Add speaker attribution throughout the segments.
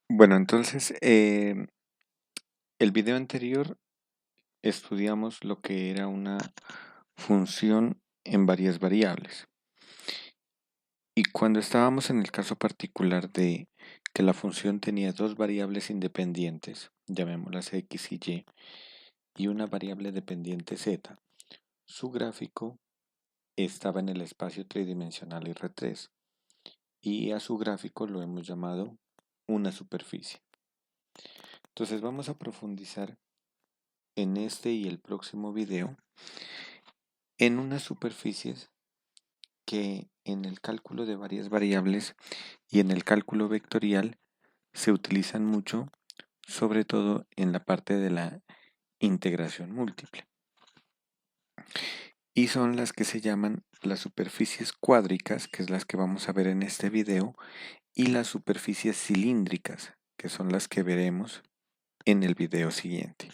Speaker 1: Bueno, entonces, el video anterior estudiamos lo que era una función en varias variables. Y cuando estábamos en el caso particular de que la función tenía dos variables independientes, llamémoslas x y una variable dependiente z, su gráfico estaba en el espacio tridimensional R3 y a su gráfico lo hemos llamado una superficie. Entonces vamos a profundizar en este y el próximo video en unas superficies que en el cálculo de varias variables y en el cálculo vectorial se utilizan mucho, sobre todo en la parte de la integración múltiple. Y son las que se llaman las superficies cuádricas, que es las que vamos a ver en este video, y las superficies cilíndricas, que son las que veremos en el video siguiente.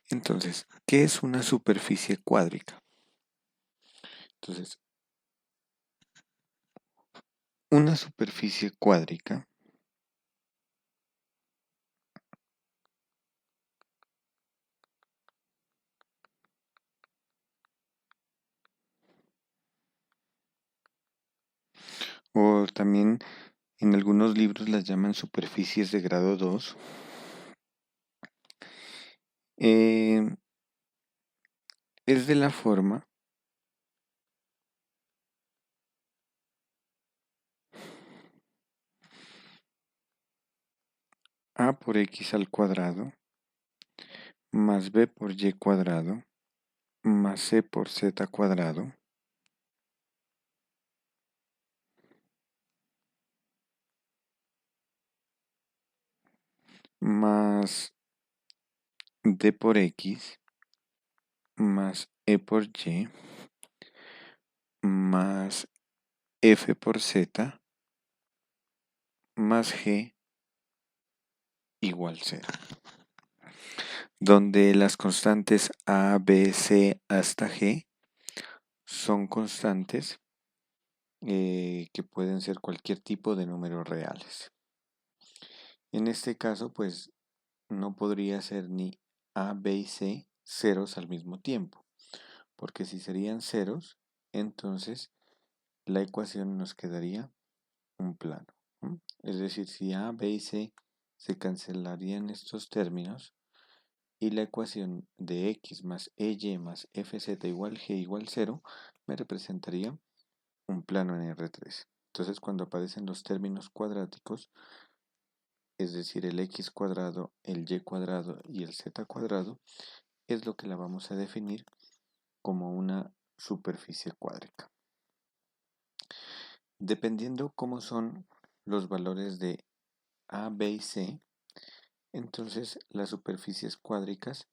Speaker 1: Entonces, ¿qué es una superficie cuádrica? Entonces, una superficie cuádrica o también en algunos libros las llaman superficies de grado 2. Es de la forma a por x al cuadrado más b por y cuadrado más c por z cuadrado más d por x más e por y más f por z más g igual 0, donde las constantes a, b, c hasta g son constantes que pueden ser cualquier tipo de números reales. En este caso, pues no podría ser ni a, b y c ceros al mismo tiempo, porque si serían ceros, entonces la ecuación nos quedaría un plano. Es decir, si a, b y c se cancelarían estos términos y la ecuación de x más ey más fz igual g igual 0 me representaría un plano en R3. Entonces cuando aparecen los términos cuadráticos, es decir, el x cuadrado, el y cuadrado y el z cuadrado, es lo que la vamos a definir como una superficie cuádrica. Dependiendo cómo son los valores de a, b y c, entonces las superficies cuádricas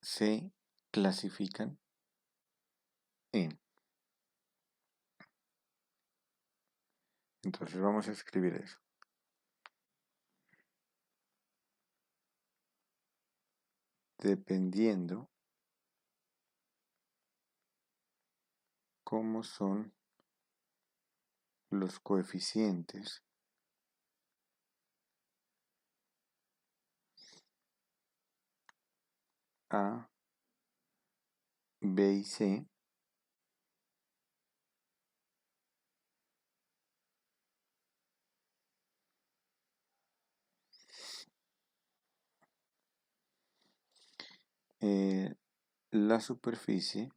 Speaker 1: se clasifican en. Entonces vamos a escribir eso. Dependiendo cómo son los coeficientes a, b y c, la superficie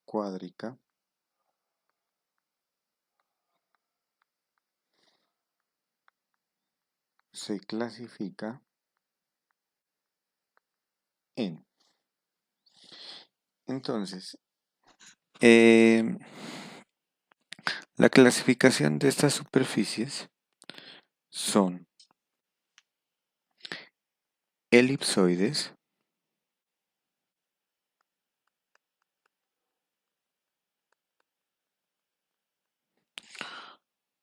Speaker 1: cuádrica se clasifica en. Entonces, la clasificación de estas superficies son elipsoides,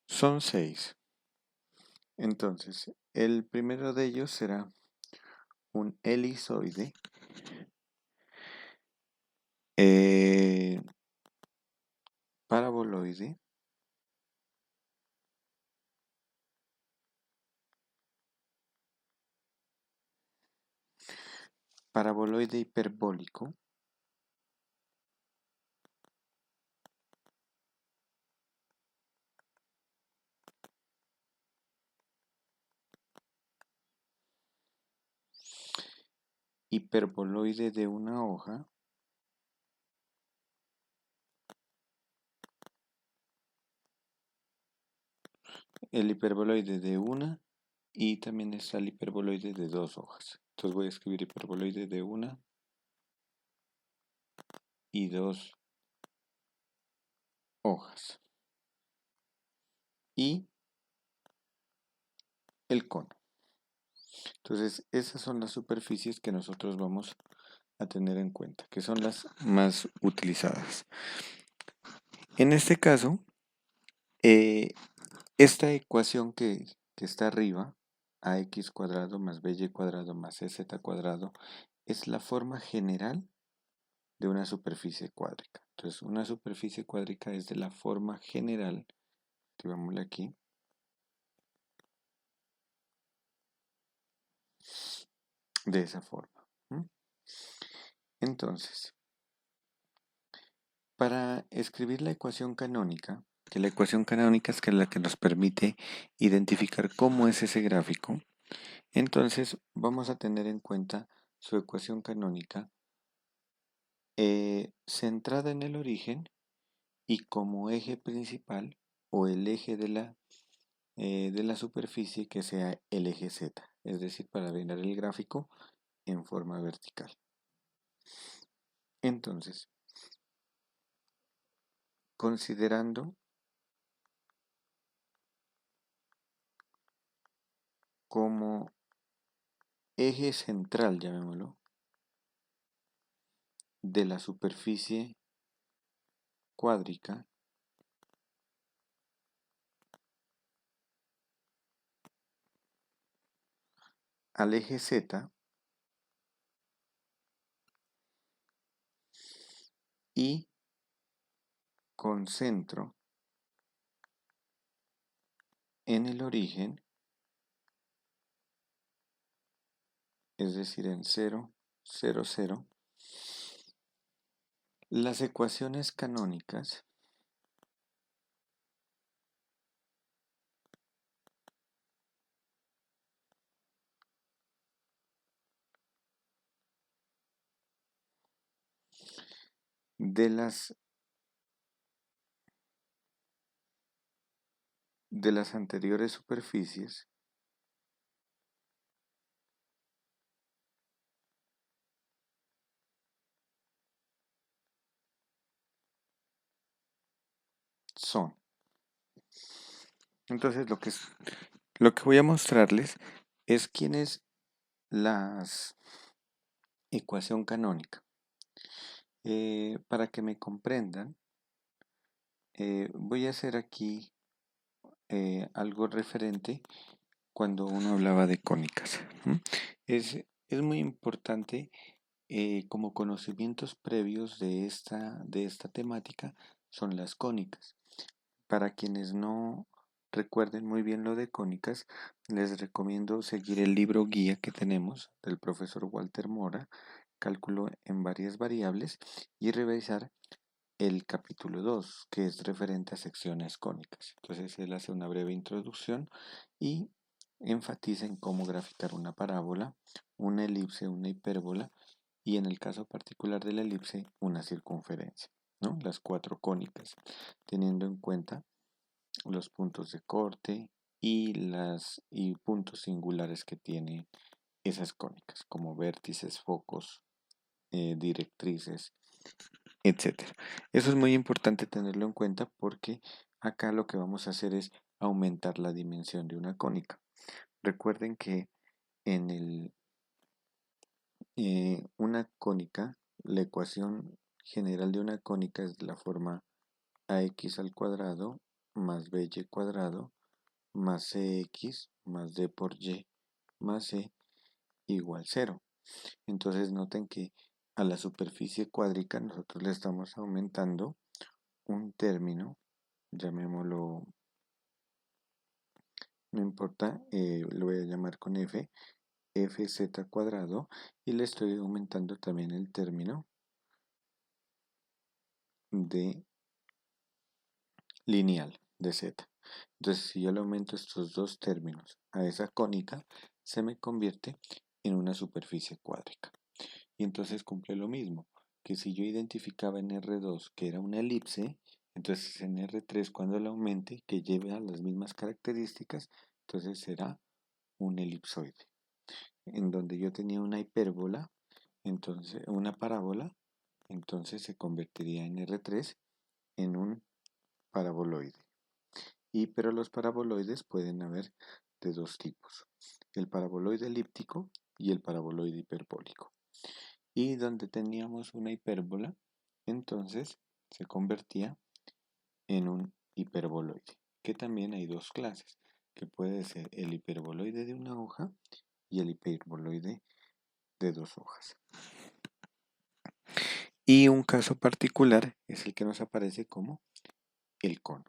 Speaker 1: son 6. Entonces, el primero de ellos será un elipsoide paraboloide hiperbólico hiperboloide de una hoja el hiperboloide de una y también está el hiperboloide de dos hojas. Entonces voy a escribir hiperboloide de una y dos hojas. Y el cono. Entonces esas son las superficies que nosotros vamos a tener en cuenta, que son las más utilizadas. En este caso, esta ecuación que está arriba, ax cuadrado más by cuadrado más ez cuadrado, es la forma general de una superficie cuádrica. Entonces, una superficie cuádrica es de la forma general, escribámosla aquí, de esa forma. Entonces, para escribir la ecuación canónica, que la ecuación canónica es la que nos permite identificar cómo es ese gráfico, entonces vamos a tener en cuenta su ecuación canónica centrada en el origen y como eje principal o el eje de la superficie que sea el eje Z, es decir, para ver el gráfico en forma vertical. Entonces, considerando como eje central, llamémoslo, de la superficie cuádrica, al eje Z y con centro en el origen, es decir, en 0, 0, 0, las ecuaciones canónicas de las anteriores superficies son. Entonces lo que voy a mostrarles es quién es la ecuación canónica. Para que me comprendan, voy a hacer aquí algo referente cuando uno hablaba de cónicas. Es muy importante como conocimientos previos de esta temática son las cónicas. Para quienes no recuerden muy bien lo de cónicas, les recomiendo seguir el libro guía que tenemos del profesor Walter Mora, Cálculo en varias variables, y revisar el capítulo 2, que es referente a secciones cónicas. Entonces él hace una breve introducción y enfatiza en cómo graficar una parábola, una elipse, una hipérbola y en el caso particular de la elipse, una circunferencia, ¿no? Las cuatro cónicas, teniendo en cuenta los puntos de corte y puntos singulares que tienen esas cónicas, como vértices, focos, directrices, etcétera. Eso es muy importante tenerlo en cuenta porque acá lo que vamos a hacer es aumentar la dimensión de una cónica. Recuerden que en una cónica, la ecuación general de una cónica es de la forma ax al cuadrado más by cuadrado más cx más d por y más c igual 0. Entonces noten que a la superficie cuádrica nosotros le estamos aumentando un término, llamémoslo, no importa, lo voy a llamar con f, fz cuadrado, y le estoy aumentando también el término de lineal de z. Entonces, si yo le aumento estos dos términos a esa cónica, se me convierte en una superficie cuádrica. Y entonces cumple lo mismo, que si yo identificaba en R2 que era una elipse, entonces en R3 cuando la aumente, que lleve a las mismas características, entonces será un elipsoide. En donde yo tenía una hipérbola, entonces una parábola, entonces se convertiría en R3 en un paraboloide. Pero los paraboloides pueden haber de dos tipos, el paraboloide elíptico y el paraboloide hiperbólico. Y donde teníamos una hipérbola, entonces se convertía en un hiperboloide, que también hay dos clases, que puede ser el hiperboloide de una hoja y el hiperboloide de dos hojas. Y un caso particular es el que nos aparece como el cono.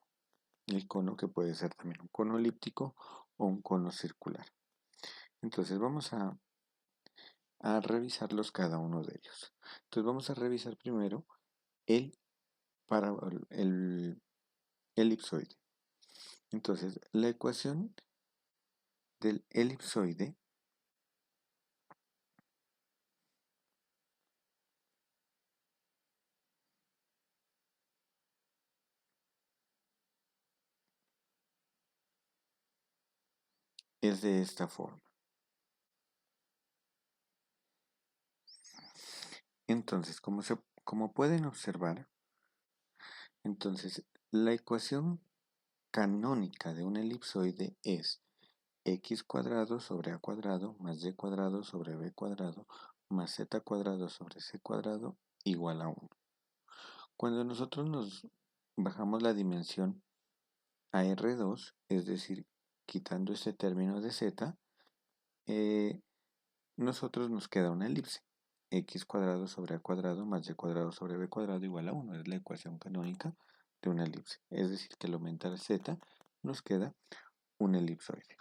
Speaker 1: El cono que puede ser también un cono elíptico o un cono circular. Entonces vamos a revisarlos cada uno de ellos. Entonces vamos a revisar primero el elipsoide. Entonces la ecuación del elipsoide es de esta forma. Entonces, como pueden observar, entonces la ecuación canónica de un elipsoide es x cuadrado sobre a cuadrado más y cuadrado sobre b cuadrado más z cuadrado sobre c cuadrado igual a 1. Cuando nosotros nos bajamos la dimensión a R2, es decir, quitando este término de z, nosotros nos queda una elipse. X cuadrado sobre a cuadrado más y cuadrado sobre b cuadrado igual a 1. Es la ecuación canónica de una elipse. Es decir, que al aumentar z nos queda un elipsoide.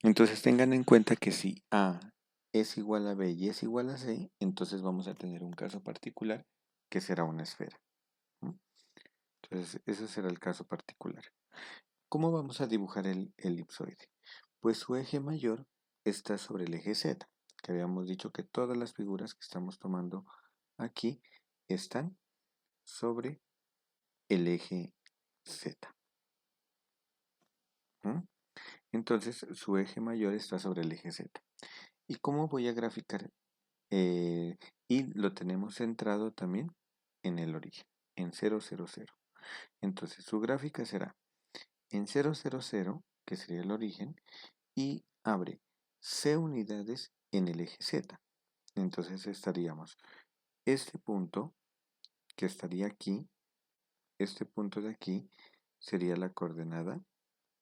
Speaker 1: Entonces tengan en cuenta que si A es igual a B y es igual a C, entonces vamos a tener un caso particular que será una esfera. Entonces ese será el caso particular. ¿Cómo vamos a dibujar el elipsoide? Pues su eje mayor está sobre el eje Z, que habíamos dicho que todas las figuras que estamos tomando aquí están sobre el eje Z. Entonces su eje mayor está sobre el eje Z. ¿Y cómo voy a graficar? Y lo tenemos centrado también en el origen, en 0, 0, 0. Entonces su gráfica será en 0, 0, 0, que sería el origen, y abre C unidades en el eje Z. Entonces estaríamos este punto que estaría aquí, este punto de aquí sería la coordenada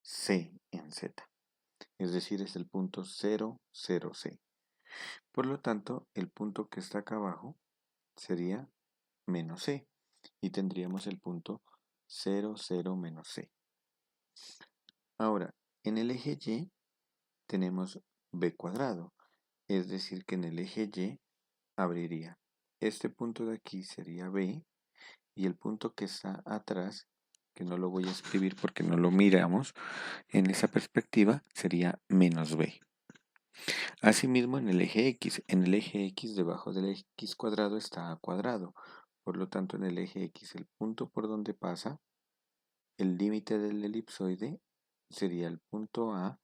Speaker 1: C en Z. Es decir, es el punto 0, 0, C. Por lo tanto, el punto que está acá abajo sería menos C y tendríamos el punto 0, 0, menos C. Ahora, en el eje Y tenemos B cuadrado, es decir que en el eje Y abriría este punto de aquí sería B y el punto que está atrás, que no lo voy a escribir porque no lo miramos, en esa perspectiva sería menos B. Asimismo en el eje X debajo del X cuadrado está A cuadrado, por lo tanto en el eje X el punto por donde pasa el límite del elipsoide sería el punto A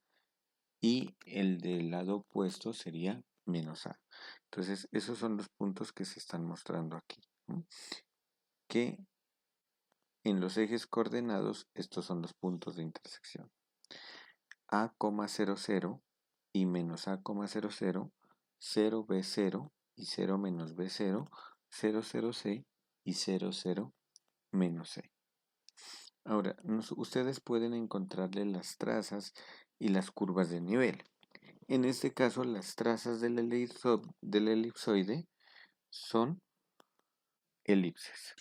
Speaker 1: y el del lado opuesto sería menos A. Entonces esos son los puntos que se están mostrando aquí, ¿no? Que en los ejes coordenados estos son los puntos de intersección. A,00 y menos A,00, 0B0 y 0 menos B0, 00C y 00 menos C. Ahora, ustedes pueden encontrarle las trazas y las curvas de nivel. En este caso, las trazas del elipsoide son elipses.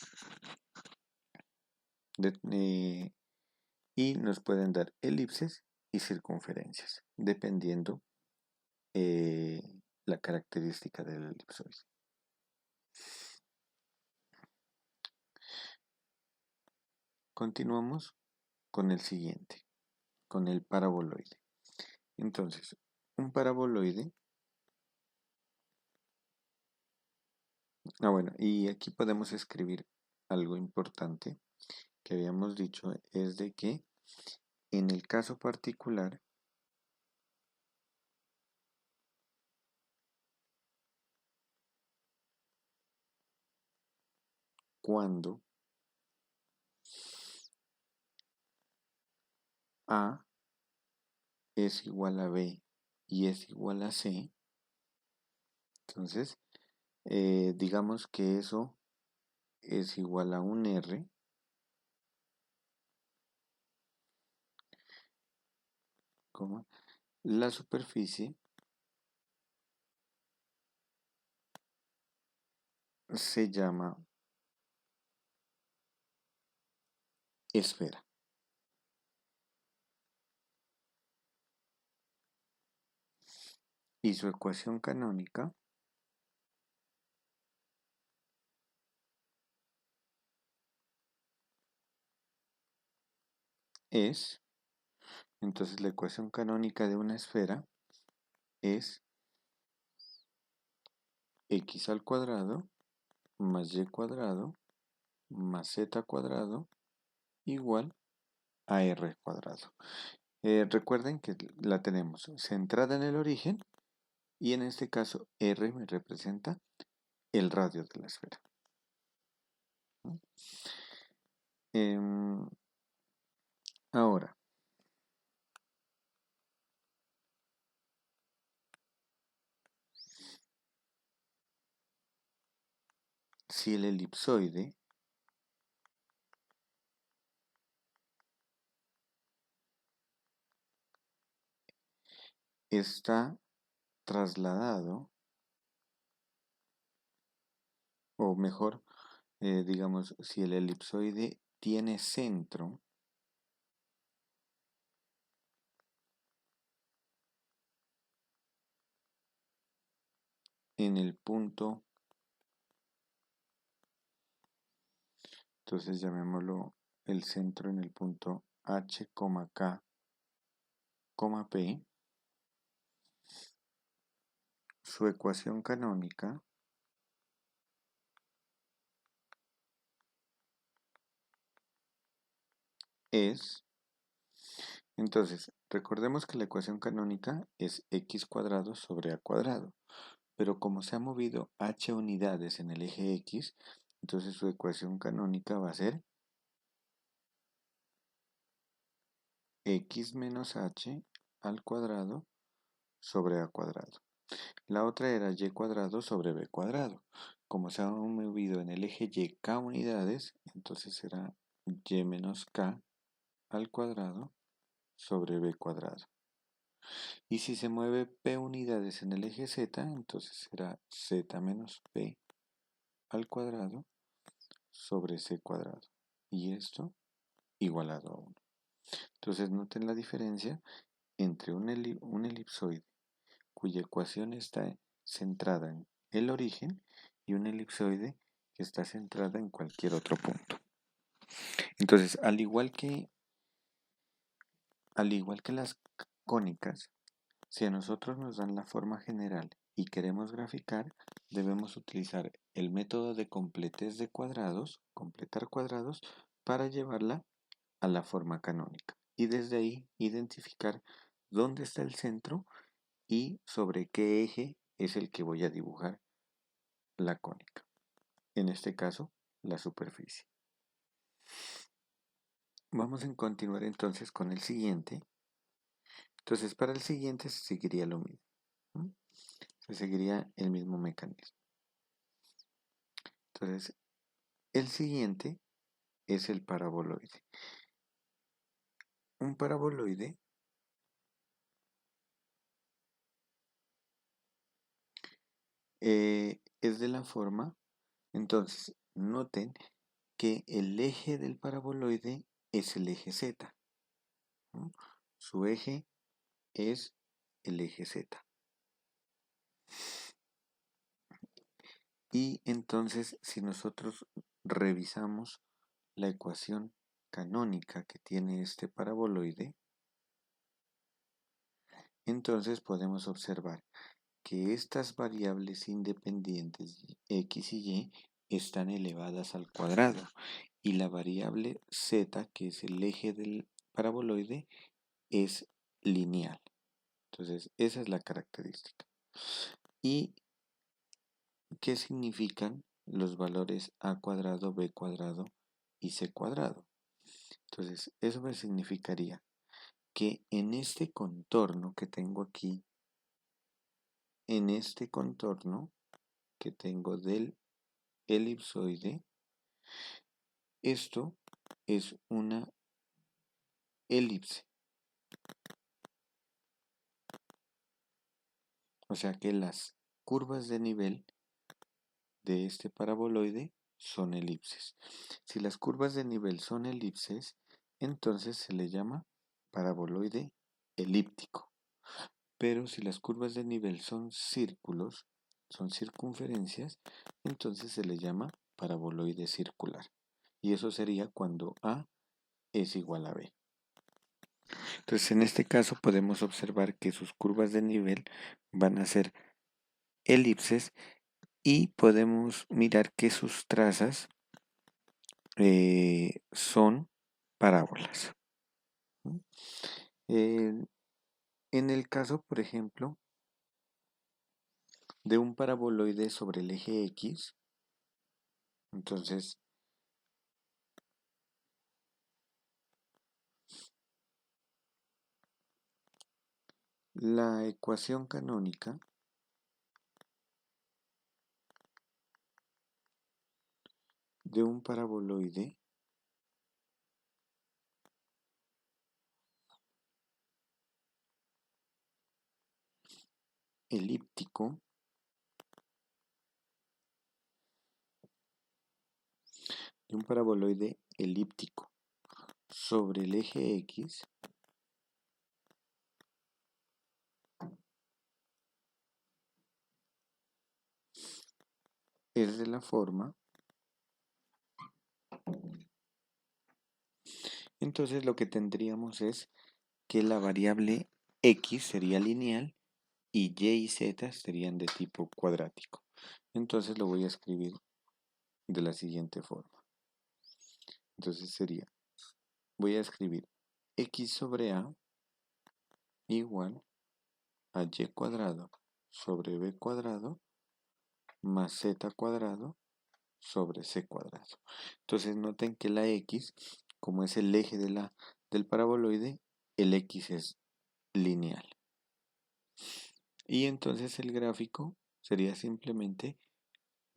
Speaker 1: y nos pueden dar elipses y circunferencias, dependiendo la característica del elipsoide. Continuamos con el siguiente, con el paraboloide. Entonces, un paraboloide. Bueno, y aquí podemos escribir algo importante que habíamos dicho, es de que en el caso particular, cuando A es igual a B y es igual a C, entonces digamos que eso es igual a un R, la superficie se llama esfera. Y su ecuación canónica es, entonces la ecuación canónica de una esfera es x al cuadrado más y cuadrado más z cuadrado igual a r cuadrado. Recuerden que la tenemos centrada en el origen y en este caso r me representa el radio de la esfera. Ahora, si el elipsoide está trasladado, o mejor, digamos, si el elipsoide tiene centro en el punto, entonces llamémoslo el centro en el punto H, K, P, su ecuación canónica es, entonces, recordemos que la ecuación canónica es x cuadrado sobre a cuadrado, pero como se ha movido h unidades en el eje x, entonces su ecuación canónica va a ser x menos h al cuadrado sobre a cuadrado. La otra era y cuadrado sobre b cuadrado. Como se ha movido en el eje y k unidades, entonces será y menos k al cuadrado sobre b cuadrado. Y si se mueve p unidades en el eje z, entonces será z menos p al cuadrado sobre c cuadrado. Y esto igualado a 1. Entonces noten la diferencia entre un elipsoide cuya ecuación está centrada en el origen y un elipsoide que está centrada en cualquier otro punto. Entonces, al igual que las cónicas, si a nosotros nos dan la forma general y queremos graficar, debemos utilizar el método de completez de cuadrados, completar cuadrados, para llevarla a la forma canónica. Y desde ahí identificar dónde está el centro y sobre qué eje es el que voy a dibujar la cónica. En este caso, la superficie. Vamos a continuar entonces con el siguiente. Entonces, para el siguiente se seguiría lo mismo. Se seguiría el mismo mecanismo. Entonces, el siguiente es el paraboloide. Un paraboloide es de la forma, entonces, noten que el eje del paraboloide es el eje Z, ¿no? Su eje es el eje Z. Y entonces, si nosotros revisamos la ecuación canónica que tiene este paraboloide, entonces podemos observar que estas variables independientes x y y están elevadas al cuadrado y la variable z, que es el eje del paraboloide, es lineal. Entonces, esa es la característica. ¿Y qué significan los valores a cuadrado, b cuadrado y c cuadrado? Entonces, eso me significaría que en este contorno que tengo aquí, en este contorno que tengo del elipsoide, esto es una elipse. O sea que las curvas de nivel de este paraboloide son elipses. Si las curvas de nivel son elipses, entonces se le llama paraboloide elíptico. Pero si las curvas de nivel son círculos, son circunferencias, entonces se le llama paraboloide circular. Y eso sería cuando A es igual a B. Entonces, en este caso podemos observar que sus curvas de nivel van a ser elipses y podemos mirar que sus trazas son parábolas. En el caso, por ejemplo, de un paraboloide sobre el eje X, entonces la ecuación canónica de un paraboloide elíptico sobre el eje X es de la forma. Entonces lo que tendríamos es que la variable X sería lineal y Y y Z serían de tipo cuadrático. Entonces lo voy a escribir de la siguiente forma. Entonces voy a escribir X sobre A igual a Y cuadrado sobre B cuadrado más Z cuadrado sobre C cuadrado. Entonces noten que la X, como es el eje del paraboloide, el X es lineal. Y entonces el gráfico sería simplemente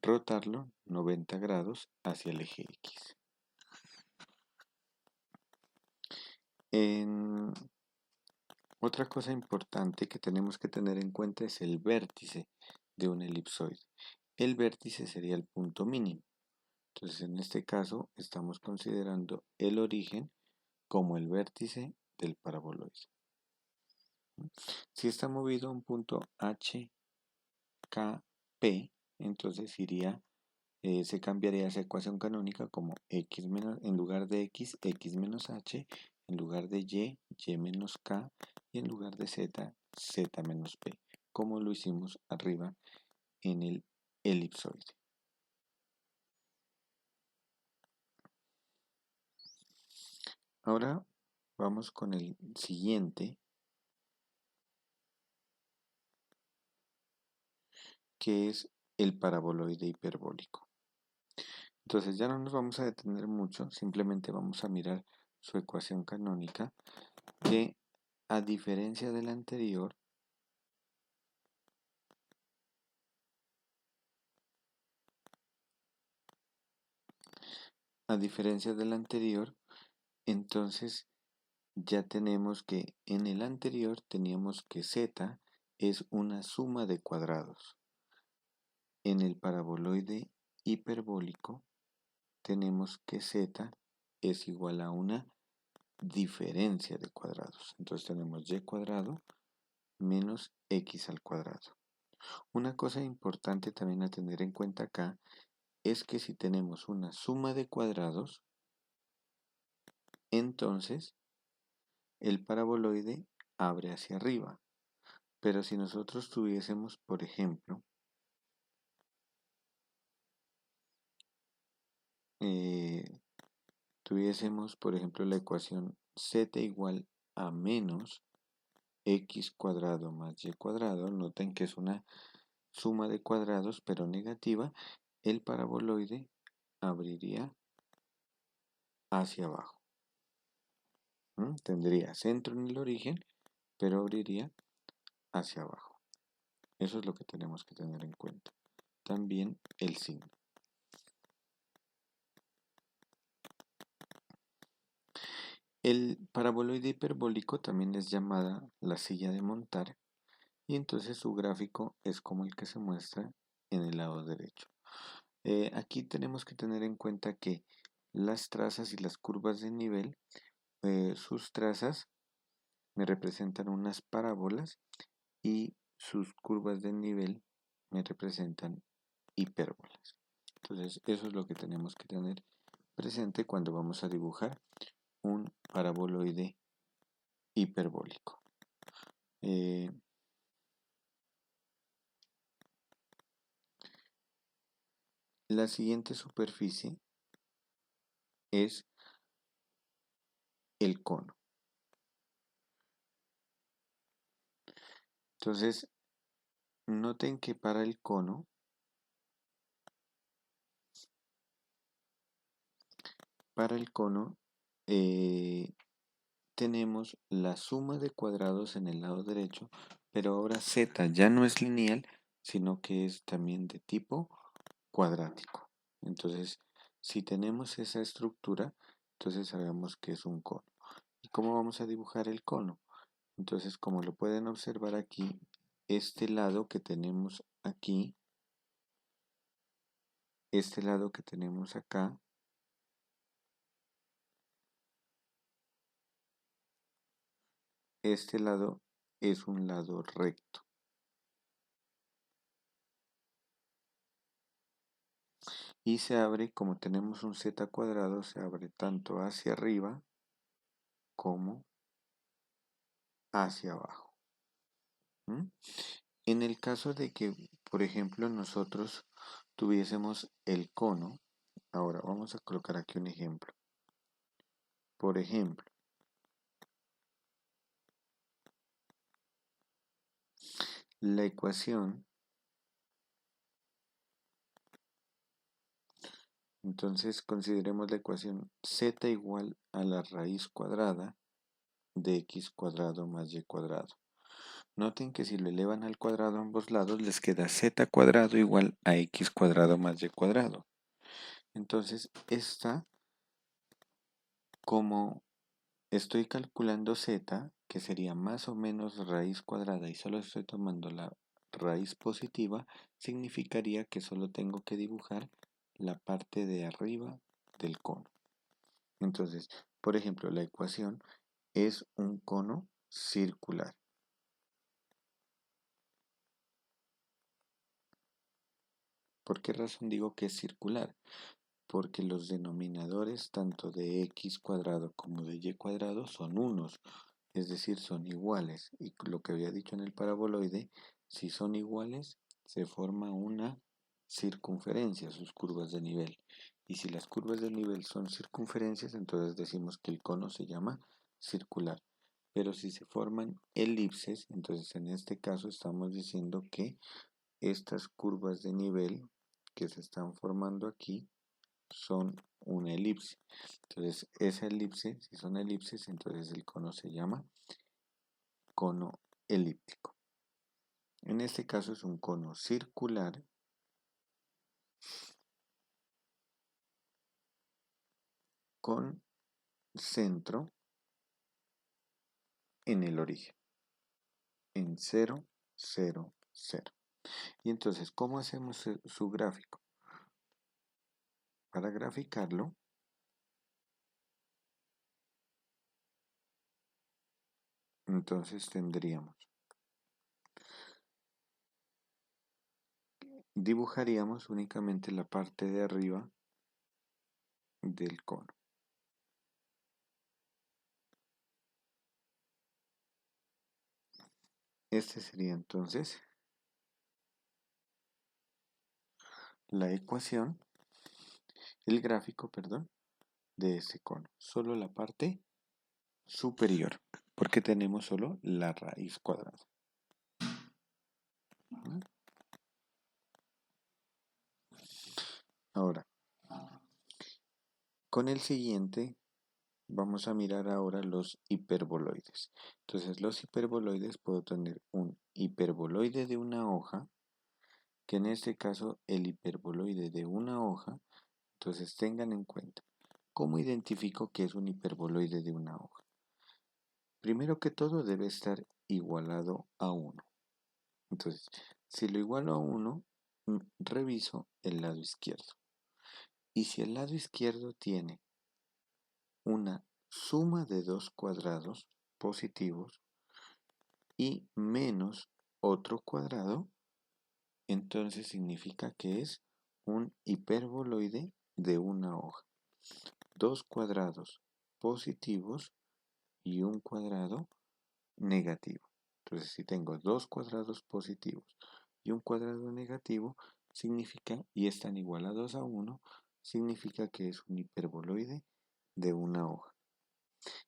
Speaker 1: rotarlo 90 grados hacia el eje X. Otra cosa importante que tenemos que tener en cuenta es el vértice de un elipsoide. El vértice sería el punto mínimo. Entonces, en este caso, estamos considerando el origen como el vértice del paraboloide. Si está movido a un punto H, K, P, entonces se cambiaría esa ecuación canónica como x menos, en lugar de x, x menos h, en lugar de y menos k, y en lugar de z, z menos p, como lo hicimos arriba en el elipsoide. Ahora vamos con el siguiente, que es el paraboloide hiperbólico. Entonces ya no nos vamos a detener mucho, simplemente vamos a mirar su ecuación canónica, que a diferencia del anterior, entonces ya tenemos que en el anterior teníamos que z es una suma de cuadrados. En el paraboloide hiperbólico tenemos que z es igual a una diferencia de cuadrados. Entonces tenemos y cuadrado menos x al cuadrado. Una cosa importante también a tener en cuenta acá es que si tenemos una suma de cuadrados, entonces el paraboloide abre hacia arriba. Pero si nosotros tuviésemos, por ejemplo, la ecuación z igual a menos x cuadrado más y cuadrado, noten que es una suma de cuadrados pero negativa, el paraboloide abriría hacia abajo. Tendría centro en el origen, pero abriría hacia abajo. Eso es lo que tenemos que tener en cuenta. También el signo. El paraboloide hiperbólico también es llamada la silla de montar y entonces su gráfico es como el que se muestra en el lado derecho. Aquí tenemos que tener en cuenta que las trazas y las curvas de nivel, sus trazas me representan unas parábolas y sus curvas de nivel me representan hipérbolas. Entonces eso es lo que tenemos que tener presente cuando vamos a dibujar un paraboloide hiperbólico. La siguiente superficie es el cono. Entonces, noten que para el cono, tenemos la suma de cuadrados en el lado derecho, pero ahora z ya no es lineal, sino que es también de tipo cuadrático. Entonces, si tenemos esa estructura, entonces sabemos que es un cono. ¿Y cómo vamos a dibujar el cono? Entonces, como lo pueden observar aquí, este lado que tenemos aquí, este lado que tenemos acá, este lado es un lado recto. Y se abre, como tenemos un z cuadrado, se abre tanto hacia arriba como hacia abajo. En el caso de que, por ejemplo, nosotros tuviésemos el cono, ahora vamos a colocar aquí un ejemplo. Por ejemplo, la ecuación, entonces consideremos la ecuación z igual a la raíz cuadrada de x cuadrado más y cuadrado. Noten que si lo elevan al cuadrado a ambos lados les queda z cuadrado igual a x cuadrado más y cuadrado. Entonces esta, como estoy calculando z, que sería más o menos raíz cuadrada y solo estoy tomando la raíz positiva, significaría que solo tengo que dibujar la parte de arriba del cono. Entonces, por ejemplo, la ecuación es un cono circular. ¿Por qué razón digo que es circular? Porque los denominadores tanto de x cuadrado como de y cuadrado son unos, es decir, son iguales. Y lo que había dicho en el paraboloide, si son iguales, se forma una circunferencia, sus curvas de nivel. Y si las curvas de nivel son circunferencias, entonces decimos que el cono se llama circular. Pero si se forman elipses, entonces en este caso estamos diciendo que estas curvas de nivel que se están formando aquí son una elipse. Entonces, esa elipse, si son elipses, entonces el cono se llama cono elíptico. En este caso es un cono circular con centro en el origen, en 0, 0, 0. Y entonces, ¿cómo hacemos su gráfico? Para graficarlo, entonces dibujaríamos únicamente la parte de arriba del cono. Este sería entonces la ecuación, el gráfico, perdón, de ese cono. Solo la parte superior, porque tenemos solo la raíz cuadrada. Ahora, con el siguiente vamos a mirar ahora los hiperboloides. Entonces, los hiperboloides, puedo tener un hiperboloide de una hoja, que en este caso el hiperboloide de una hoja, entonces tengan en cuenta, ¿cómo identifico que es un hiperboloide de una hoja? Primero que todo debe estar igualado a 1. Entonces, si lo igualo a 1, reviso el lado izquierdo. Y si el lado izquierdo tiene una suma de dos cuadrados positivos y menos otro cuadrado, entonces significa que es un hiperboloide de una hoja. Dos cuadrados positivos y un cuadrado negativo. Entonces, si tengo dos cuadrados positivos y un cuadrado negativo, significa, y están igualados a 1, significa que es un hiperboloide de una hoja.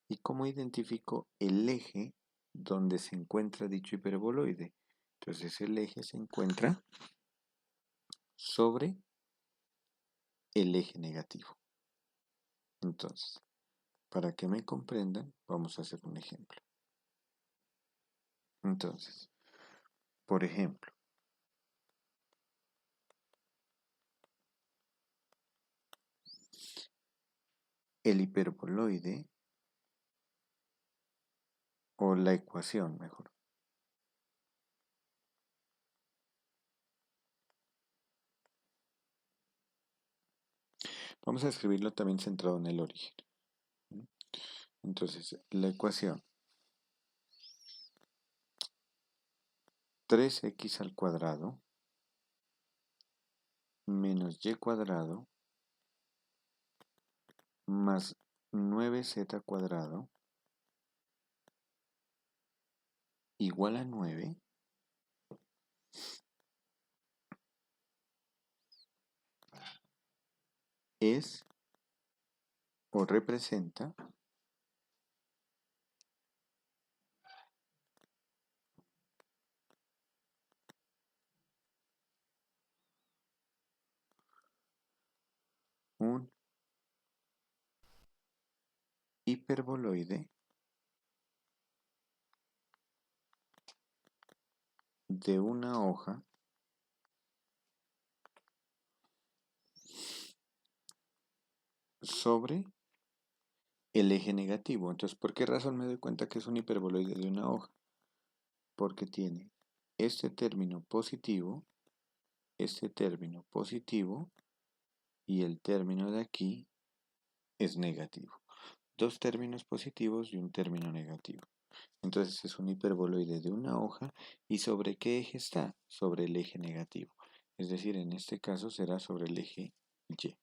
Speaker 1: ¿Y cómo identifico el eje donde se encuentra dicho hiperboloide? Entonces el eje se encuentra sobre el eje negativo. Entonces, para que me comprendan, vamos a hacer un ejemplo. Entonces, por ejemplo, el hiperboloide, o la ecuación mejor, vamos a escribirlo también centrado en el origen. Entonces, la ecuación 3x al cuadrado menos y cuadrado más 9z cuadrado igual a 9 es o representa un hiperboloide de una hoja sobre el eje negativo. Entonces, ¿por qué razón me doy cuenta que es un hiperboloide de una hoja? Porque tiene este término positivo y el término de aquí es negativo. Dos términos positivos y un término negativo. Entonces es un hiperboloide de una hoja. ¿Y sobre qué eje está? Sobre el eje negativo. Es decir, en este caso será sobre el eje Y.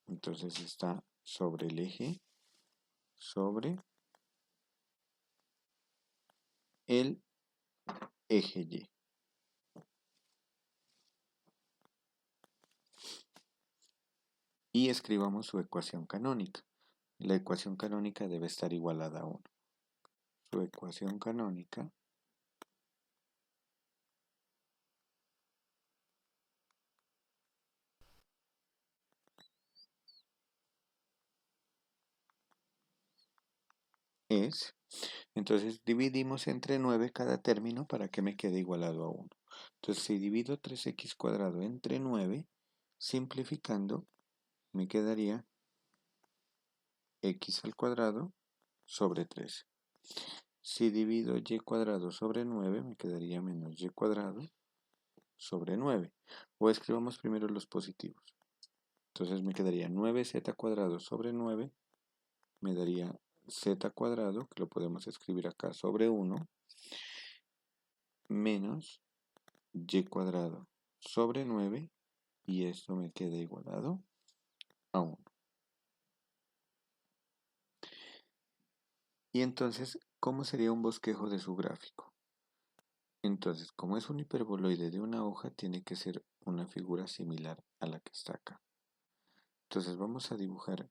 Speaker 1: Entonces está sobre el eje, sobre el eje Y. Y escribamos su ecuación canónica. La ecuación canónica debe estar igualada a 1. Su ecuación canónica es, entonces dividimos entre 9 cada término para que me quede igualado a 1. Entonces si divido 3x cuadrado entre 9, simplificando, me quedaría x al cuadrado sobre 3. Si divido y cuadrado sobre 9, me quedaría menos y cuadrado sobre 9. O escribamos primero los positivos. Entonces me quedaría 9z cuadrado sobre 9, me daría z cuadrado, que lo podemos escribir acá, sobre 1, menos y cuadrado sobre 9, y esto me queda igualado a 1. Y entonces, ¿cómo sería un bosquejo de su gráfico? Entonces, como es un hiperboloide de una hoja, tiene que ser una figura similar a la que está acá. Entonces vamos a dibujar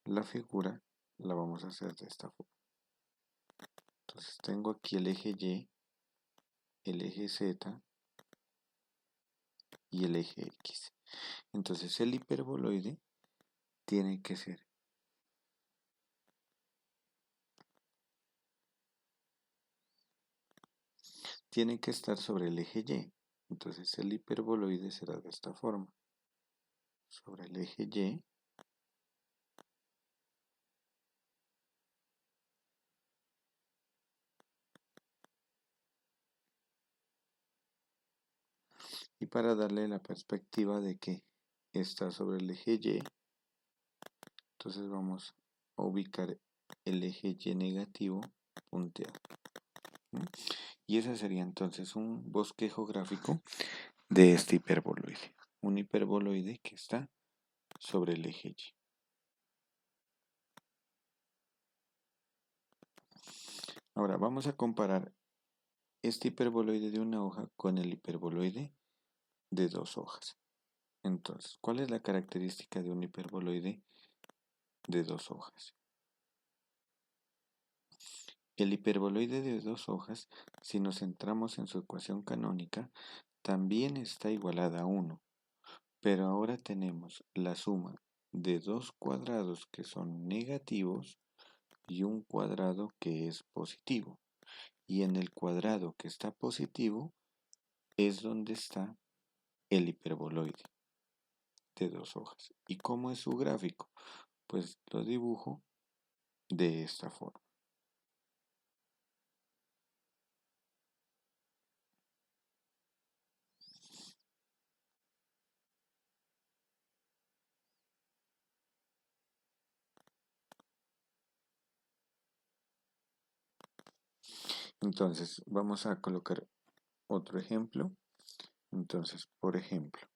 Speaker 1: la figura, la vamos a hacer de esta forma. Entonces tengo aquí el eje Y, el eje Z y el eje X. Entonces el hiperboloide tiene que ser tiene que estar sobre el eje Y. Entonces el hiperboloide será de esta forma. Sobre el eje Y. Y para darle la perspectiva de que está sobre el eje Y, entonces vamos a ubicar el eje Y negativo punteado. Y ese sería entonces un bosquejo gráfico de este hiperboloide. Un hiperboloide que está sobre el eje Y. Ahora vamos a comparar este hiperboloide de una hoja con el hiperboloide de dos hojas. Entonces, ¿cuál es la característica de un hiperboloide de dos hojas? El hiperboloide de dos hojas, si nos centramos en su ecuación canónica, también está igualada a 1, pero ahora tenemos la suma de dos cuadrados que son negativos y un cuadrado que es positivo. Y en el cuadrado que está positivo es donde está el hiperboloide de dos hojas. ¿Y cómo es su gráfico? Pues lo dibujo de esta forma. Entonces, vamos a colocar otro ejemplo. Entonces, por ejemplo,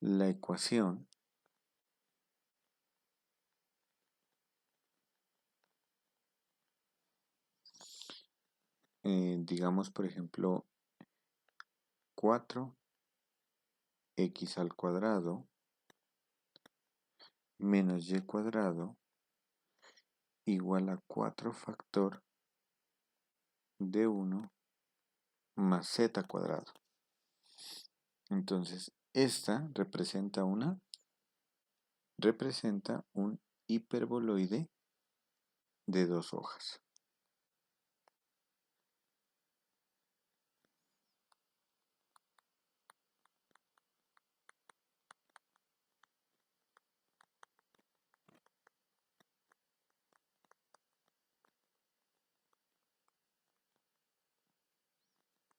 Speaker 1: la ecuación digamos, por ejemplo, 4x al cuadrado menos y cuadrado igual a 4 factor de 1 más z cuadrado. Entonces, esta representa un hiperboloide de dos hojas.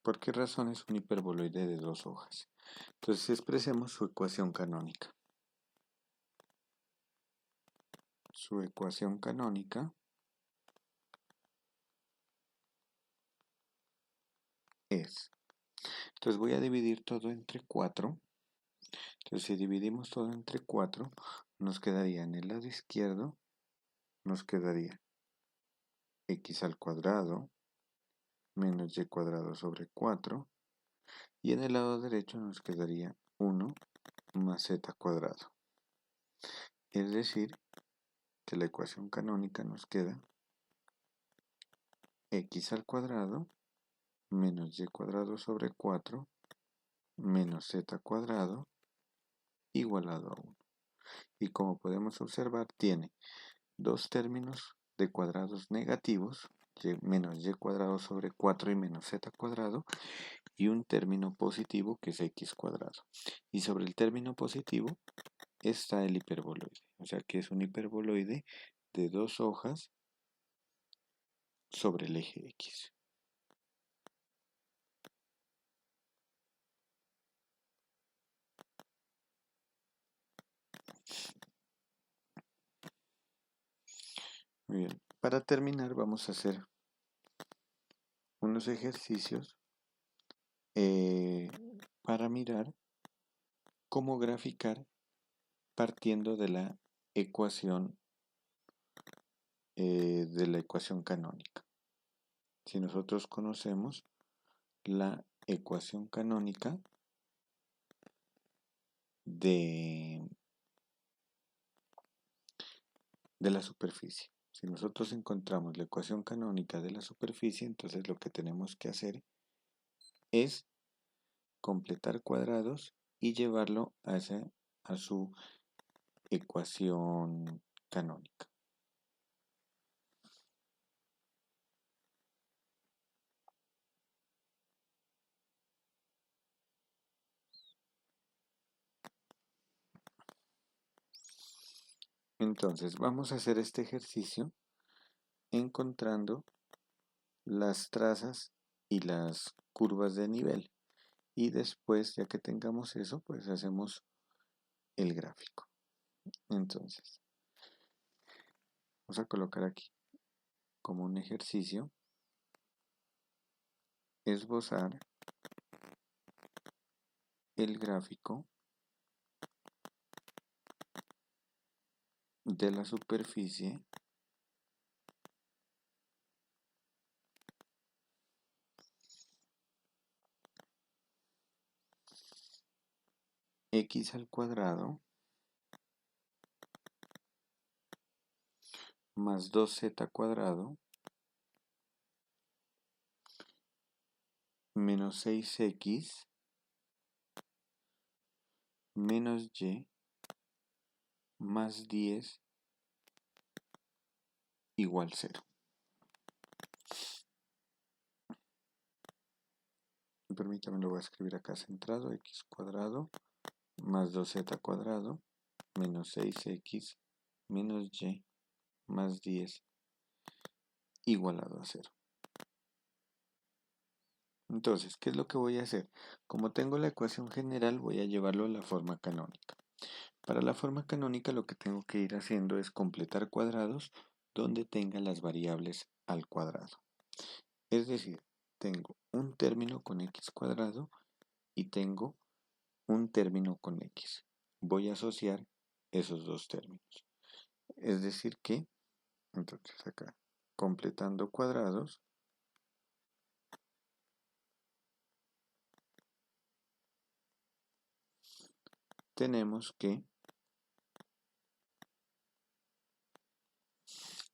Speaker 1: ¿Por qué razón es un hiperboloide de dos hojas? Entonces expresemos su ecuación canónica. Su ecuación canónica es, entonces voy a dividir todo entre 4. Entonces si dividimos todo entre 4, nos quedaría en el lado izquierdo, nos quedaría x al cuadrado menos y cuadrado sobre 4. Y en el lado derecho nos quedaría 1 más z cuadrado. Es decir, que la ecuación canónica nos queda x al cuadrado menos y cuadrado sobre 4 menos z cuadrado igualado a 1. Y como podemos observar, tiene dos términos de cuadrados negativos, menos y cuadrado sobre 4 y menos z cuadrado, y un término positivo que es x cuadrado. Y sobre el término positivo está el hiperboloide, o sea que es un hiperboloide de dos hojas sobre el eje X. para terminar vamos a hacer unos ejercicios para mirar cómo graficar partiendo de la ecuación canónica. Si nosotros conocemos la ecuación canónica de la superficie. Si nosotros encontramos la ecuación canónica de la superficie, entonces lo que tenemos que hacer es completar cuadrados y llevarlo a su ecuación canónica. Entonces vamos a hacer este ejercicio encontrando las trazas y las curvas de nivel. Y después, ya que tengamos eso, pues hacemos el gráfico. Entonces, vamos a colocar aquí como un ejercicio, esbozar el gráfico de la superficie x al cuadrado más 2z cuadrado menos 6x menos y más 10 igual 0. Permítame, lo voy a escribir acá centrado, x cuadrado más 2z cuadrado menos 6x menos y más 10 igualado a 0. Entonces, ¿qué es lo que voy a hacer? Como tengo la ecuación general, voy a llevarlo a la forma canónica. Para la forma canónica lo que tengo que ir haciendo es completar cuadrados donde tenga las variables al cuadrado. Es decir, tengo un término con x cuadrado y tengo un término con x. Voy a asociar esos dos términos. Es decir que, entonces acá, completando cuadrados, tenemos que,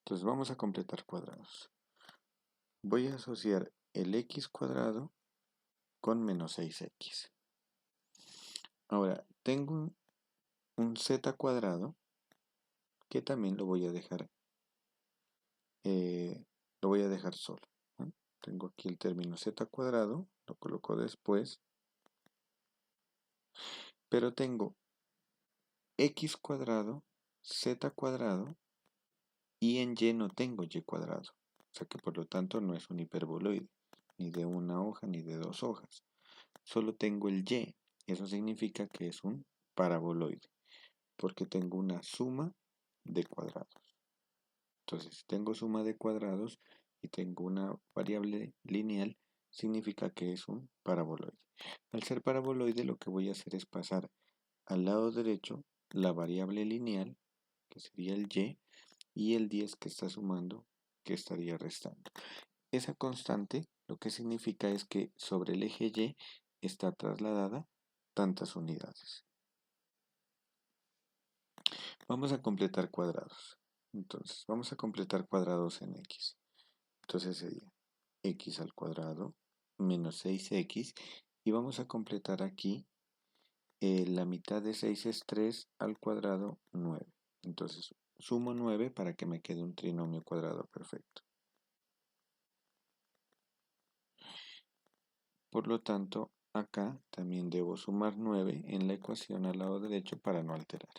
Speaker 1: entonces vamos a completar cuadrados. Voy a asociar el x cuadrado con menos 6x. Ahora, tengo un z cuadrado que también lo voy a dejar solo, ¿no? Tengo aquí el término z cuadrado, lo coloco después, pero tengo x cuadrado, z cuadrado y en y no tengo y cuadrado. O sea que por lo tanto no es un hiperboloide, ni de una hoja ni de dos hojas. Solo tengo el y. Eso significa que es un paraboloide, porque tengo una suma de cuadrados. Entonces, si tengo suma de cuadrados y tengo una variable lineal, significa que es un paraboloide. Al ser paraboloide, lo que voy a hacer es pasar al lado derecho la variable lineal, que sería el y el 10 que está sumando, que estaría restando. Esa constante lo que significa es que sobre el eje y está trasladada tantas unidades. Vamos a completar cuadrados. Entonces, vamos a completar cuadrados en x. Entonces sería x al cuadrado menos 6x. Y vamos a completar aquí, la mitad de 6 es 3 al cuadrado, 9. Entonces, sumo 9 para que me quede un trinomio cuadrado perfecto. Por lo tanto, acá también debo sumar 9 en la ecuación al lado derecho para no alterar.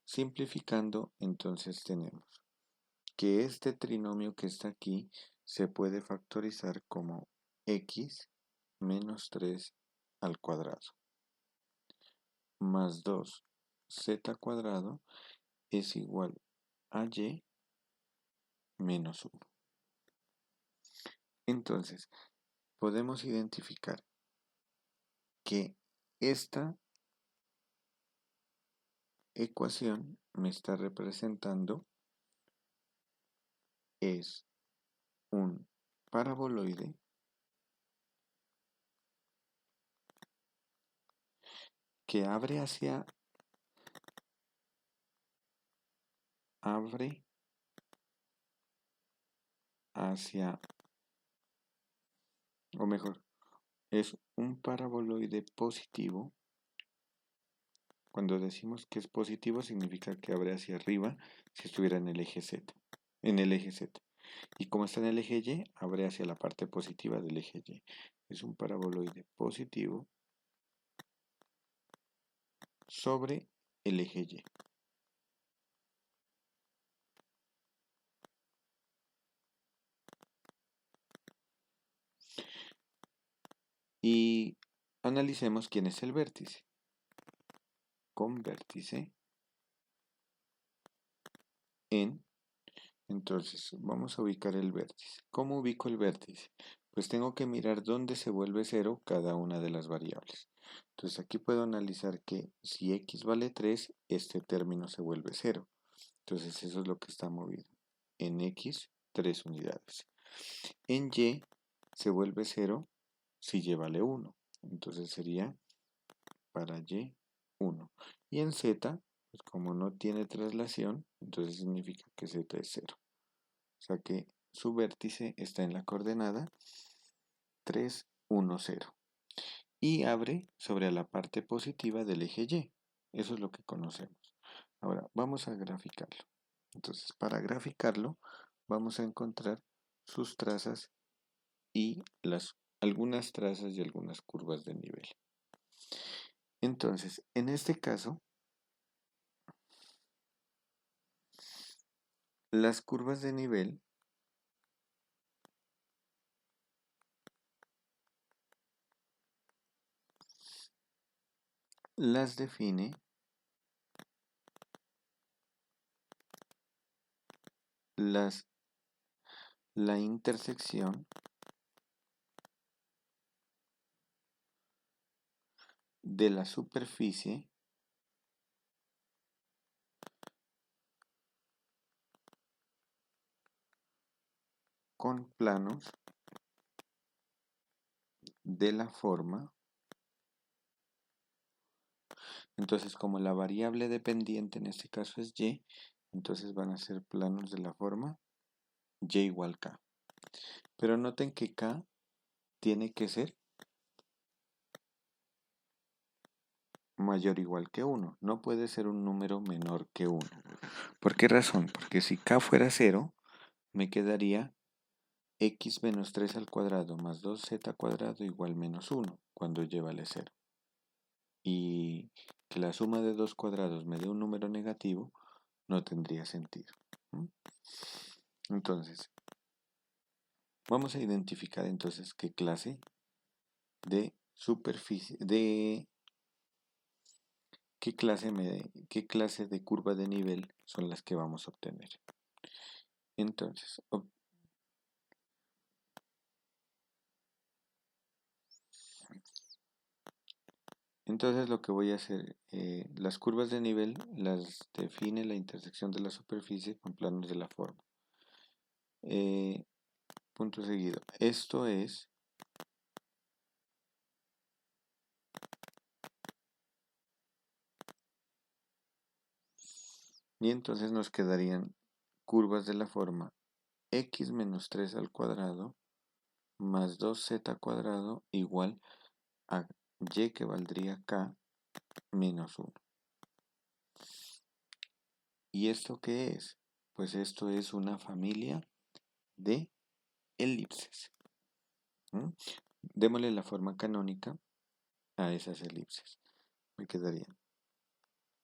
Speaker 1: Simplificando, entonces tenemos que este trinomio que está aquí se puede factorizar como x menos 3 al cuadrado más 2z cuadrado es igual a y menos 1. Entonces, podemos identificar que esta ecuación me está representando es un paraboloide que abre hacia, o mejor, es un paraboloide positivo. Cuando decimos que es positivo significa que abre hacia arriba si estuviera en el eje Z, en el eje Z. Y como está en el eje Y, abre hacia la parte positiva del eje Y. Es un paraboloide positivo sobre el eje Y. Y analicemos quién es el vértice. Con vértice en... Entonces, vamos a ubicar el vértice. ¿Cómo ubico el vértice? Pues tengo que mirar dónde se vuelve cero cada una de las variables. Entonces aquí puedo analizar que si x vale 3, este término se vuelve cero. Entonces eso es lo que está movido. En x, 3 unidades. En y se vuelve cero si y vale 1. Entonces sería para y 1. Y en z, pues como no tiene traslación, entonces significa que z es 0. O sea que su vértice está en la coordenada 3, 1, 0. Y abre sobre la parte positiva del eje Y. Eso es lo que conocemos. Ahora, vamos a graficarlo. Entonces, para graficarlo, vamos a encontrar sus trazas y algunas trazas y algunas curvas de nivel. Entonces, en este caso, las curvas de nivel las define la intersección de la superficie con planos de la forma. Entonces, como la variable dependiente en este caso es y, entonces van a ser planos de la forma y igual k. Pero noten que k tiene que ser mayor o igual que 1. No puede ser un número menor que 1. ¿Por qué razón? Porque si k fuera 0, me quedaría x menos 3 al cuadrado más 2z cuadrado igual menos 1 cuando y vale 0. Y que la suma de dos cuadrados me dé un número negativo no tendría sentido. Entonces, vamos a identificar entonces qué clase de superficie, qué clase de curva de nivel son las que vamos a obtener. Entonces, lo que voy a hacer, las curvas de nivel las define la intersección de la superficie con planos de la forma. Punto seguido. Esto es y entonces nos quedarían curvas de la forma x menos 3 al cuadrado más 2z cuadrado igual a y que valdría k menos 1. ¿Y esto qué es? Pues esto es una familia de elipses. Démosle la forma canónica a esas elipses. Me quedaría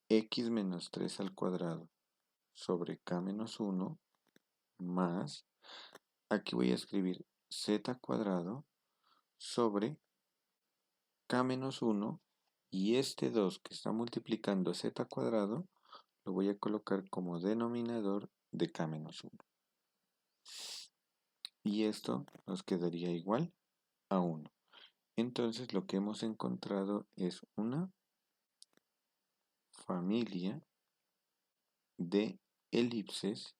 Speaker 1: x menos 3 al cuadrado sobre k menos 1 más, aquí voy a escribir z cuadrado sobre k menos 1 y este 2 que está multiplicando z cuadrado lo voy a colocar como denominador de k menos 1. Y esto nos quedaría igual a 1. Entonces lo que hemos encontrado es una familia de elipses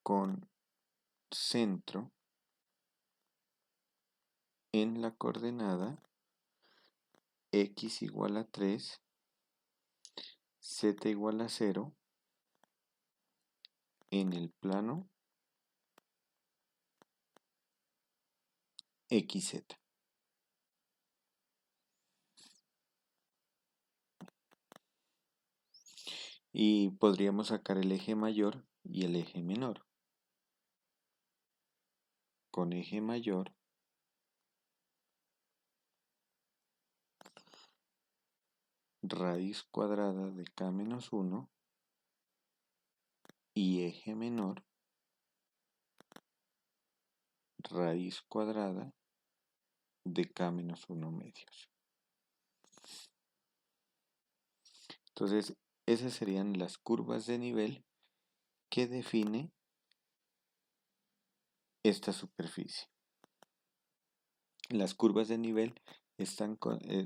Speaker 1: con centro en la coordenada x igual a 3, z igual a 0 en el plano xz. Y podríamos sacar el eje mayor y el eje menor. Con eje mayor raíz cuadrada de k menos 1 y eje menor raíz cuadrada de k menos 1 medios. Entonces, esas serían las curvas de nivel que define esta superficie. Las curvas de nivel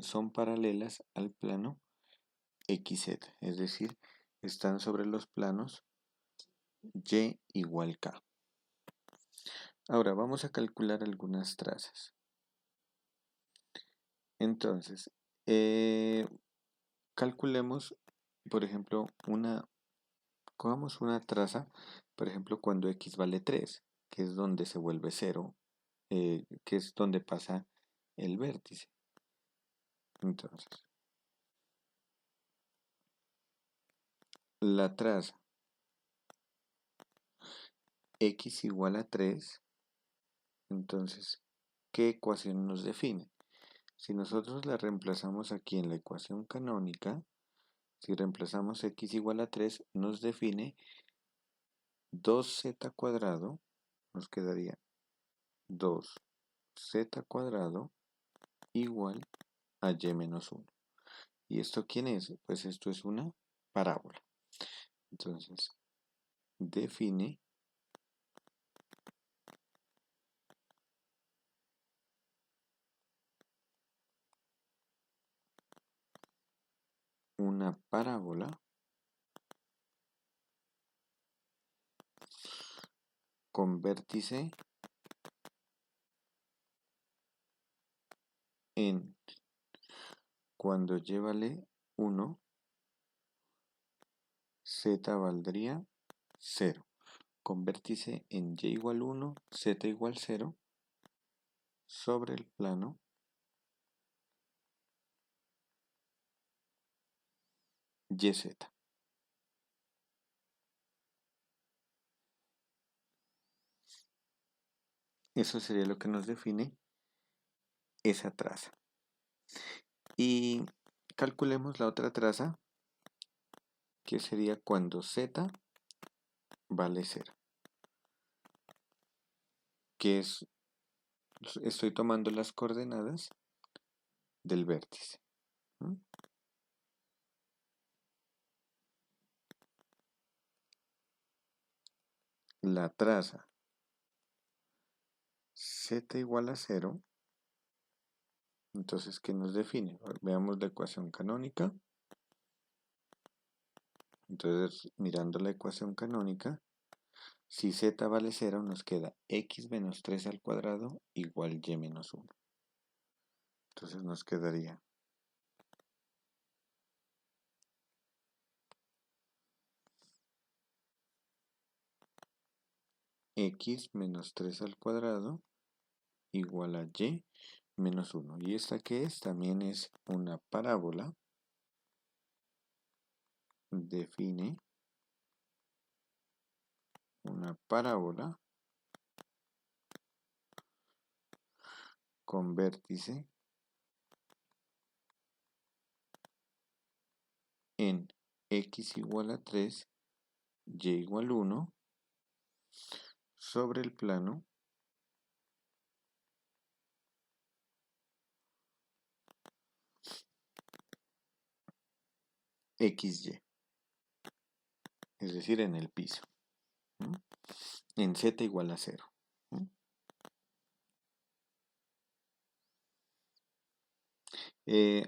Speaker 1: son paralelas al plano XZ, es decir, están sobre los planos Y igual K. Ahora vamos a calcular algunas trazas. Entonces, calculemos, por ejemplo, cojamos una traza, por ejemplo, cuando x vale 3, que es donde se vuelve 0, que es donde pasa el vértice. Entonces, la traza x igual a 3, entonces, ¿qué ecuación nos define? Si nosotros la reemplazamos aquí en la ecuación canónica, si reemplazamos x igual a 3, nos define 2z cuadrado, nos quedaría 2z cuadrado igual a y menos 1. ¿Y esto quién es? Pues esto es una parábola. Entonces, define una parábola con vértice en cuando y vale 1, z valdría 0. Con vértice en y igual 1, z igual 0 sobre el plano YZ. Eso sería lo que nos define esa traza. Y calculemos la otra traza, que sería cuando z vale 0. Que es, estoy tomando las coordenadas del vértice. ¿Mm? La traza z igual a 0, entonces, ¿qué nos define? Veamos la ecuación canónica. Entonces, mirando la ecuación canónica, si z vale 0, nos queda x menos 3 al cuadrado igual y menos 1. Entonces nos quedaría x menos 3 al cuadrado igual a y menos 1. ¿Y esta qué es? También es una parábola. Define una parábola con vértice en x igual a 3, y igual 1 sobre el plano XY. es decir, en el piso, ¿m? En z igual a 0.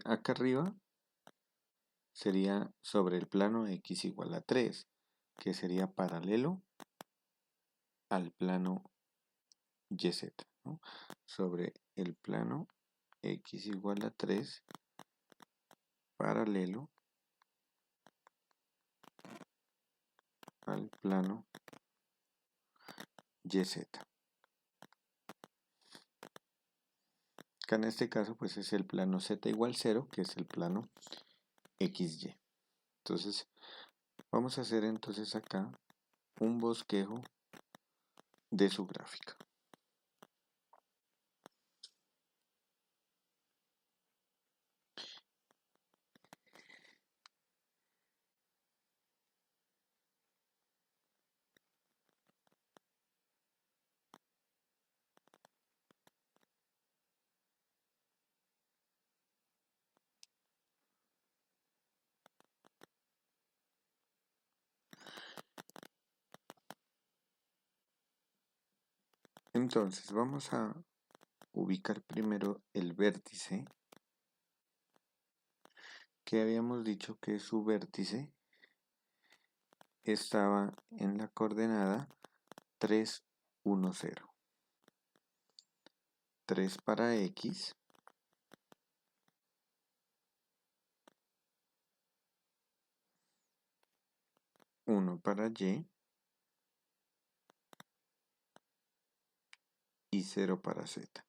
Speaker 1: Acá arriba sería sobre el plano x igual a 3, que sería paralelo al plano YZ, ¿no? Sobre el plano x igual a 3, paralelo al plano YZ. Acá en este caso pues es el plano z igual 0, que es el plano XY. Entonces vamos a hacer entonces acá un bosquejo de su gráfica. Entonces vamos a ubicar primero el vértice, que habíamos dicho que su vértice estaba en la coordenada 3, 1, 0. 3 para X, 1 para y 0 para Z.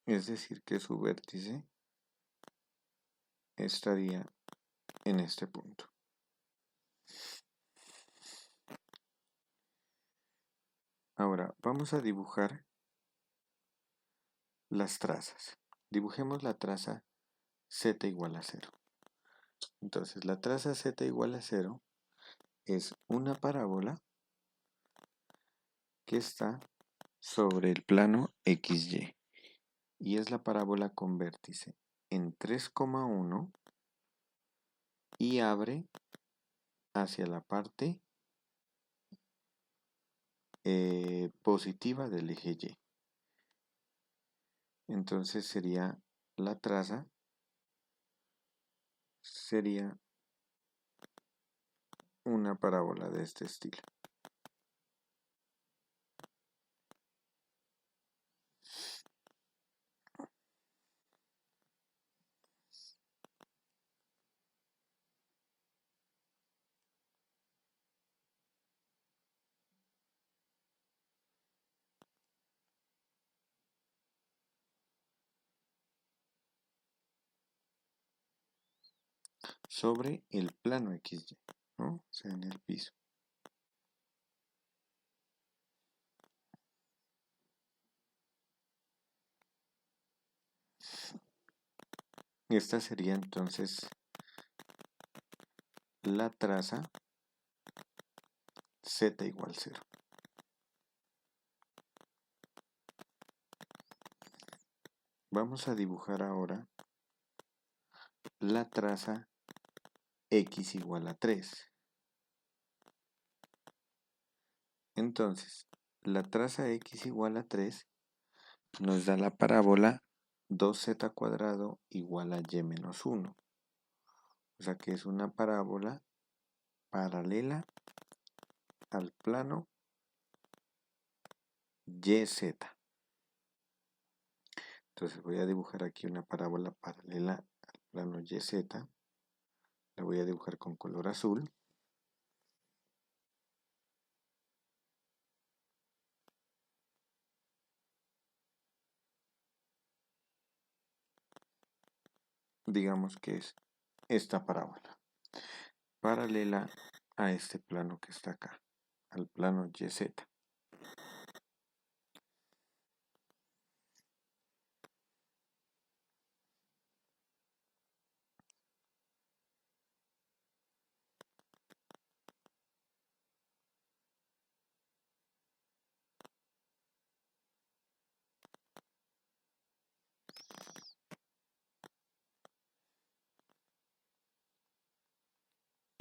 Speaker 1: Es decir, que su vértice estaría en este punto. Ahora vamos a dibujar las trazas. Dibujemos la traza z igual a 0. Entonces la traza z igual a 0 es una parábola que está sobre el plano XY y es la parábola con vértice en 3,1 y abre hacia la parte positiva del eje Y. Entonces sería la traza, sería una parábola de este estilo. Sobre el plano XY, ¿no? O sea, en el piso. Esta sería entonces la traza z igual 0. Vamos a dibujar ahora la traza x igual a 3. Entonces, la traza x igual a 3 nos da la parábola 2z cuadrado igual a y menos 1. O sea que es una parábola paralela al plano YZ. Entonces voy a dibujar aquí una parábola paralela al plano YZ. La voy a dibujar con color azul. Digamos que es esta parábola, paralela a este plano que está acá, al plano YZ.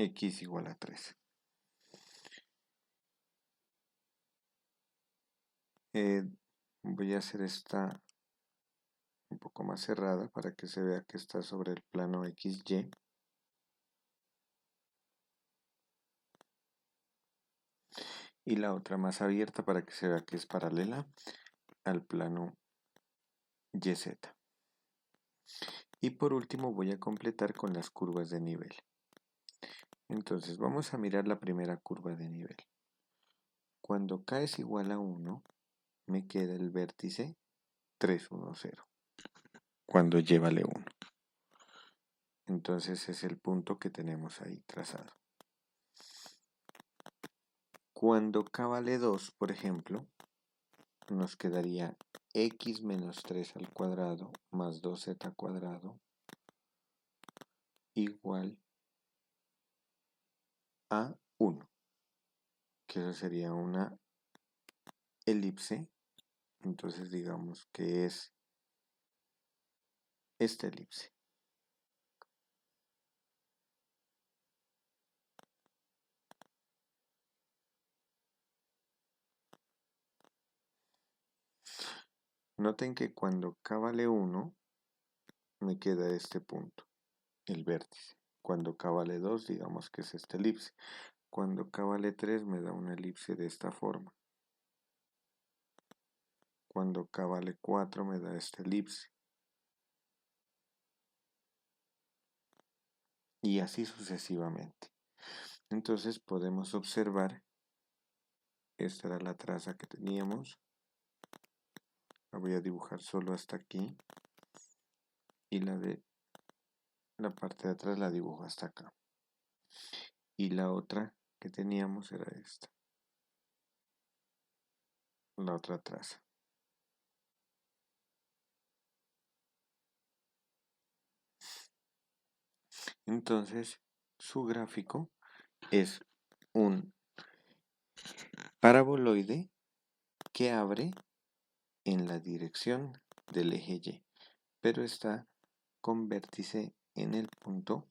Speaker 1: x igual a 3. Voy a hacer esta un poco más cerrada para que se vea que está sobre el plano XY. Y la otra más abierta para que se vea que es paralela al plano YZ. Y por último voy a completar con las curvas de nivel. Entonces vamos a mirar la primera curva de nivel. Cuando k es igual a 1, me queda el vértice 3, 1, 0. Cuando y vale 1. Entonces es el punto que tenemos ahí trazado. Cuando k vale 2, por ejemplo, nos quedaría x menos 3 al cuadrado más 2z cuadrado igual a 1, que eso sería una elipse. Entonces digamos que es esta elipse. Noten que cuando k vale 1, me queda este punto, el vértice. Cuando k vale 2, digamos que es esta elipse. Cuando k vale 3, me da una elipse de esta forma. Cuando k vale 4, me da esta elipse. Y así sucesivamente. Entonces podemos observar, esta era la traza que teníamos. La voy a dibujar solo hasta aquí. Y la de la parte de atrás la dibujo hasta acá. Y la otra que teníamos era esta. La otra traza. Entonces, su gráfico es un paraboloide que abre en la dirección del eje Y, pero está con vértice en el punto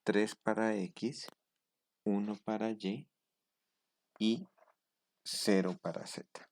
Speaker 1: 3 para X, 1 para Y y 0 para Z.